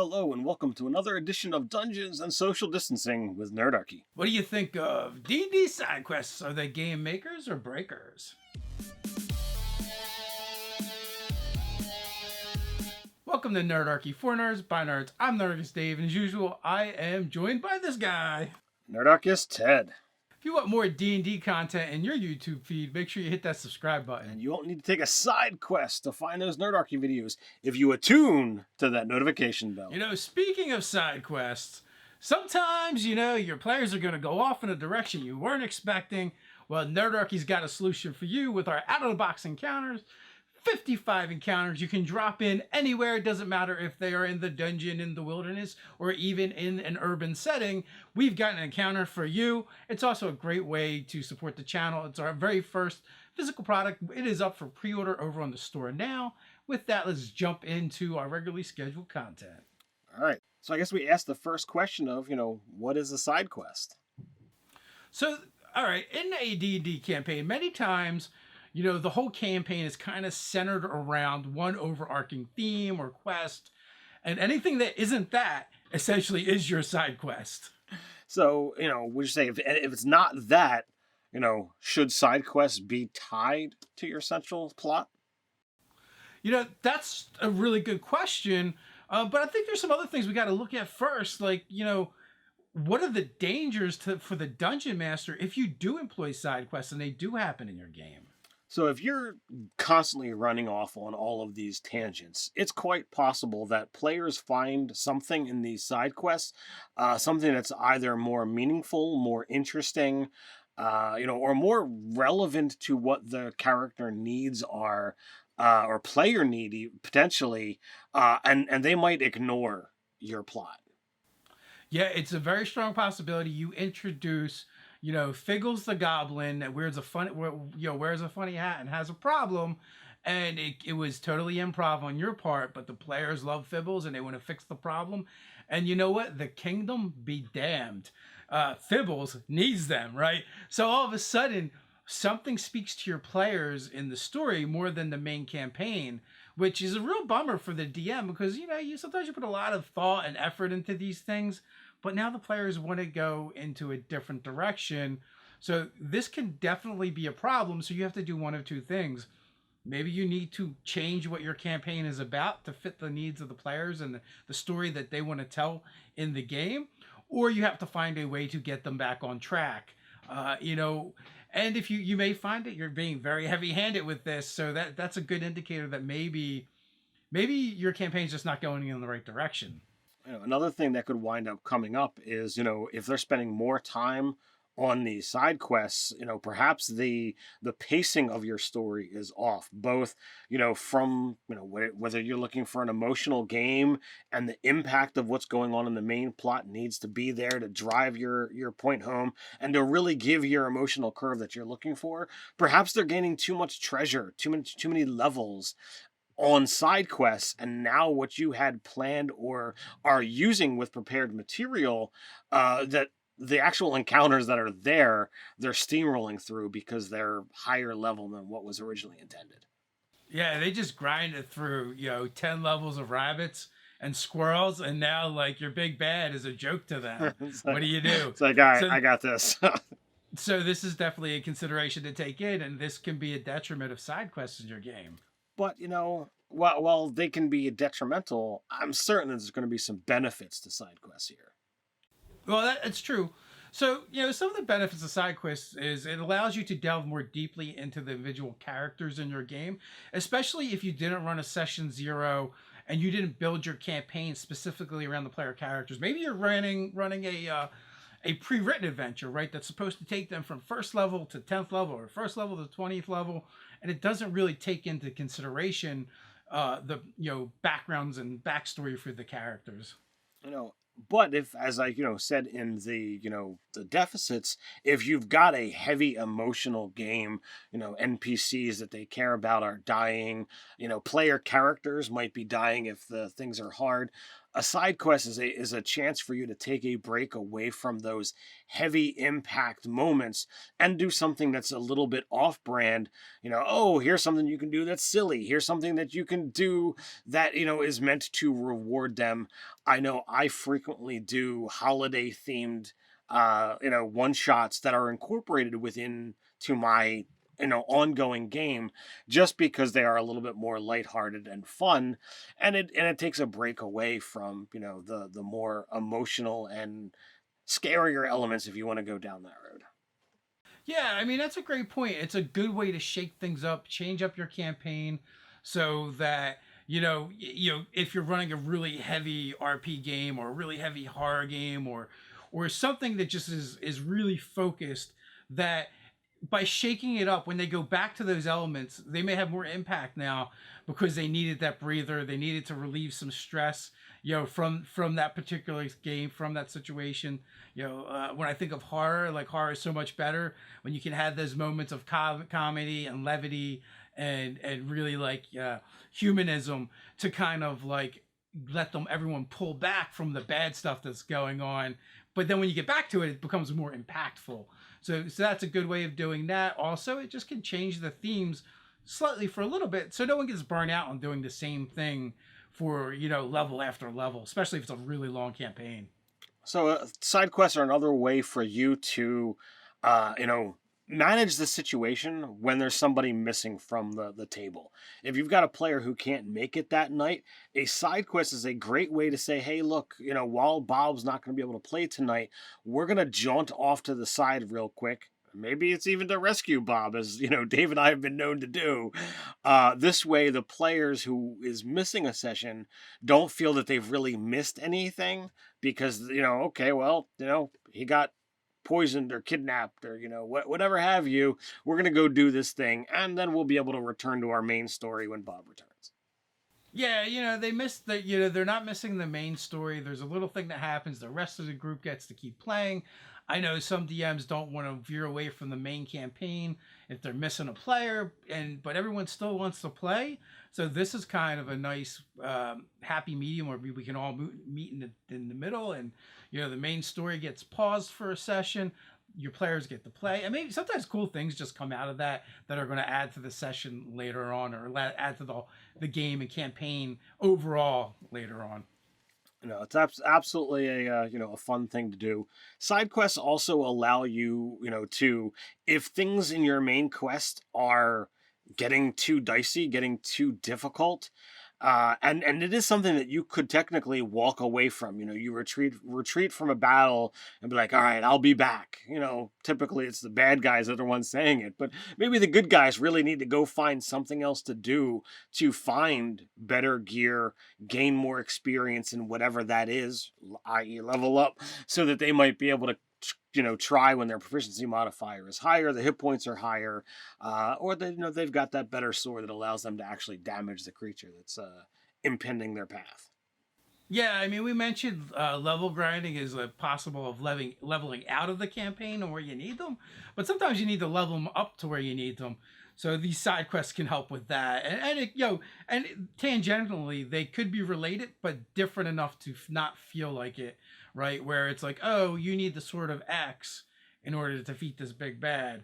Hello and welcome to another edition of Dungeons and Social Distancing with Nerdarchy. What do you think of D&D side quests? Are they game makers or breakers? Welcome to Nerdarchy for Nerds by Nerds. I'm Nerdarchy Dave, and as usual, I am joined by this guy. Nerdarchist Ted. If you want more D&D content in your YouTube feed, make sure you hit that subscribe And button. you won't need to take a side quest to find those Nerdarchy videos if you attune to that notification bell. Speaking of side quests, sometimes, your players are going to go off in a direction you weren't expecting. Well, Nerdarchy's got a solution for you with our out-of-the-box encounters. 55 encounters you can drop in anywhere. It doesn't matter if they are in the dungeon, in the wilderness, or even in an urban setting. We've got an encounter for you. It's also a great way to support the channel. It's our very first physical product. It is up for pre-order over on the store now. With that, let's jump into our regularly scheduled content. All right. So I guess we asked the first question of, what is a side quest? So, all right, in a D&D campaign, many times, the whole campaign is kind of centered around one overarching theme or quest, and anything that isn't that essentially is your side quest. So, would you say if it's not that, should side quests be tied to your central plot? That's a really good question, but I think there's some other things we got to look at first, like, what are the dangers for the dungeon master if you do employ side quests and they do happen in your game? So if you're constantly running off on all of these tangents, it's quite possible that players find something in these side quests, something that's either more meaningful, more interesting, or more relevant to what the character needs are, or player need potentially, and they might ignore your plot. Yeah, it's a very strong possibility. You introduce, Figgles the Goblin that wears a funny hat and has a problem, and it was totally improv on your part, but the players love Fibbles and they want to fix the problem. And you know what? The kingdom be damned. Fibbles needs them, right? So all of a sudden, something speaks to your players in the story more than the main campaign, which is a real bummer for the DM because, you sometimes you put a lot of thought and effort into these things, but now the players want to go into a different direction. So this can definitely be a problem. So you have to do one of two things. Maybe you need to change what your campaign is about to fit the needs of the players and the story that they want to tell in the game, or you have to find a way to get them back on track. And if you may find that you're being very heavy-handed with this, so that's a good indicator that maybe your campaign's just not going in the right direction. Another thing that could wind up coming up is, if they're spending more time on these side quests, perhaps the pacing of your story is off, both, from, whether you're looking for an emotional game and the impact of what's going on in the main plot needs to be there to drive your point home and to really give your emotional curve that you're looking for. Perhaps they're gaining too much treasure, too many levels on side quests, and now what you had planned or are using with prepared material, that the actual encounters that are there, they're steamrolling through because they're higher level than what was originally intended. Yeah, they just grind it through, 10 levels of rabbits and squirrels, and now, like, your big bad is a joke to them. What do you do? It's like, all right, I got this. So this is definitely a consideration to take in, and this can be a detriment of side quests in your game. But, while they can be detrimental, I'm certain there's going to be some benefits to side quests here. Well, that's true. So, some of the benefits of side quests is it allows you to delve more deeply into the individual characters in your game, especially if you didn't run a session 0 and you didn't build your campaign specifically around the player characters. Maybe you're running a pre-written adventure, right? That's supposed to take them from first level to 10th level or first level to 20th level. And it doesn't really take into consideration the backgrounds and backstory for the characters. But if, as I said in the the deficits, if you've got a heavy emotional game, NPCs that they care about are dying, player characters might be dying if the things are hard. a side quest is a chance for you to take a break away from those heavy impact moments and do something that's a little bit off brand. Oh, here's something you can do that's silly. Here's something that you can do that, is meant to reward them. I know I frequently do holiday themed one shots that are incorporated within to my ongoing game, just because they are a little bit more lighthearted and fun, and it takes a break away from the more emotional and scarier elements, if you want to go down that road. Yeah, I mean that's a great point. It's a good way to shake things up, change up your campaign, so that if you're running a really heavy RP game or a really heavy horror game or something that just is really focused, that by shaking it up, when they go back to those elements, they may have more impact now because they needed that breather. They needed to relieve some stress, from that particular game, from that situation. When I think of horror, like horror is so much better when you can have those moments of comedy and levity and really like humanism to kind of like let everyone pull back from the bad stuff that's going on. But then when you get back to it, it becomes more impactful. So that's a good way of doing that. Also, it just can change the themes slightly for a little bit, so no one gets burned out on doing the same thing for level after level, especially if it's a really long campaign. So side quests are another way for you to, uh, you know, manage the situation when there's somebody missing from the table. If you've got a player who can't make it that night, a side quest is a great way to say, hey, look, while Bob's not going to be able to play tonight, we're going to jaunt off to the side real quick. Maybe it's even to rescue Bob, as Dave and I have been known to do. This way, the players who is missing a session don't feel that they've really missed anything, because okay, well, he got poisoned or kidnapped or whatever have you. We're gonna go do this thing, and then we'll be able to return to our main story when Bob returns. Yeah, they missed the they're not missing the main story. There's a little thing that happens. The rest of the group gets to keep playing. I know some DMs don't want to veer away from the main campaign if they're missing a player, but everyone still wants to play. So this is kind of a nice happy medium where we can all meet in the middle, and the main story gets paused for a session. Your players get to play, and maybe sometimes cool things just come out of that are going to add to the session later on, or add to the game and campaign overall later on. It's absolutely a fun thing to do. Side quests also allow you, to, if things in your main quest are getting too dicey, getting too difficult, and it is something that you could technically walk away from. You retreat from a battle and be like, all right, I'll be back. Typically it's the bad guys that are the ones saying it, but maybe the good guys really need to go find something else to do, to find better gear, gain more experience in whatever that is, i.e. level up, so that they might be able to try when their proficiency modifier is higher, the hit points are higher, or they've got that better sword that allows them to actually damage the creature that's impending their path. Yeah, I mean, we mentioned level grinding is possible of leveling out of the campaign or where you need them, but sometimes you need to level them up to where you need them. So these side quests can help with that, and tangentially they could be related but different enough to not feel like it, right? Where it's like, oh, you need the sword of X in order to defeat this big bad,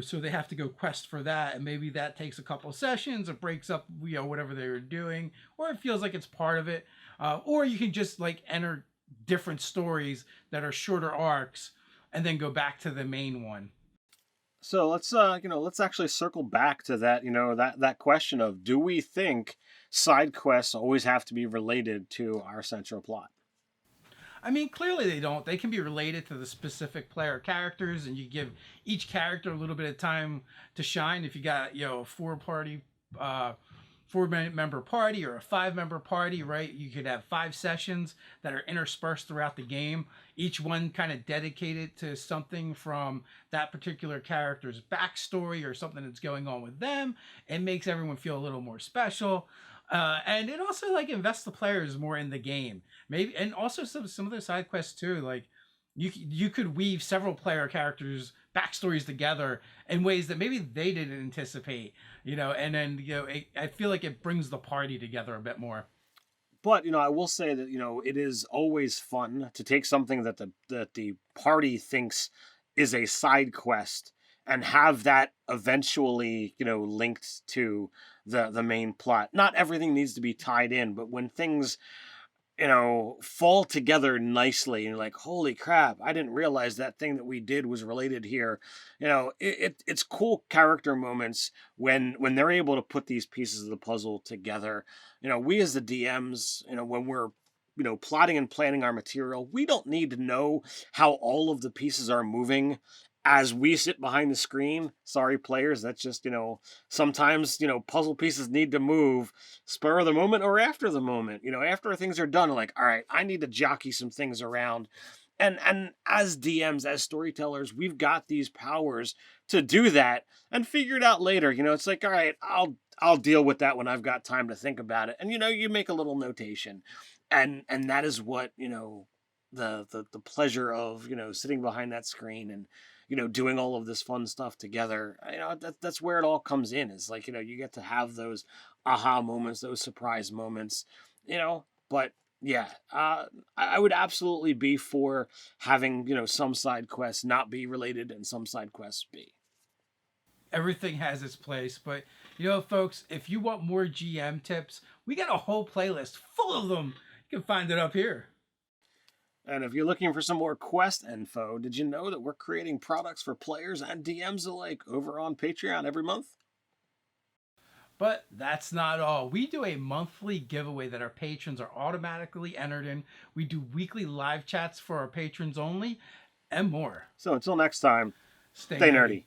so they have to go quest for that, and maybe that takes a couple sessions. It breaks up, whatever they were doing, or it feels like it's part of it. Or you can just like enter different stories that are shorter arcs, and then go back to the main one. So let's actually circle back to that, that question of, do we think side quests always have to be related to our central plot? I mean, clearly they don't. They can be related to the specific player characters, and you give each character a little bit of time to shine. If you got a uh, four member party or a 5-member party, right? You could have 5 sessions that are interspersed throughout the game, each one kind of dedicated to something from that particular character's backstory or something that's going on with them. It makes everyone feel a little more special. And it also like invests the players more in the game, maybe, and also some of the side quests too. Like you could weave several player characters' backstories together in ways that maybe they didn't anticipate, and then I feel like it brings the party together a bit more. But I will say that it is always fun to take something that the party thinks is a side quest and have that eventually linked to the main plot. Not everything needs to be tied in, but when things fall together nicely, and you're like, holy crap, I didn't realize that thing that we did was related here. It's cool character moments when they're able to put these pieces of the puzzle together. We as the DMs, when we're plotting and planning our material, we don't need to know how all of the pieces are moving as we sit behind the screen. Sorry, players, that's just sometimes puzzle pieces need to move spur of the moment or after the moment. After things are done, like, all right, I need to jockey some things around. And as DMs, as storytellers, we've got these powers to do that and figure it out later. It's like, all right, I'll deal with that when I've got time to think about it. And you make a little notation. And that is what, the pleasure of, sitting behind that screen and doing all of this fun stuff together. That's where it all comes in. Is like, you get to have those aha moments, those surprise moments, but yeah, I would absolutely be for having, some side quests not be related and some side quests be. Everything has its place, but folks, if you want more GM tips, we got a whole playlist full of them. You can find it up here. And if you're looking for some more quest info, did you know that we're creating products for players and DMs alike over on Patreon every month? But that's not all. We do a monthly giveaway that our patrons are automatically entered in. We do weekly live chats for our patrons only, and more. So until next time, Stay stay nerdy. nerdy.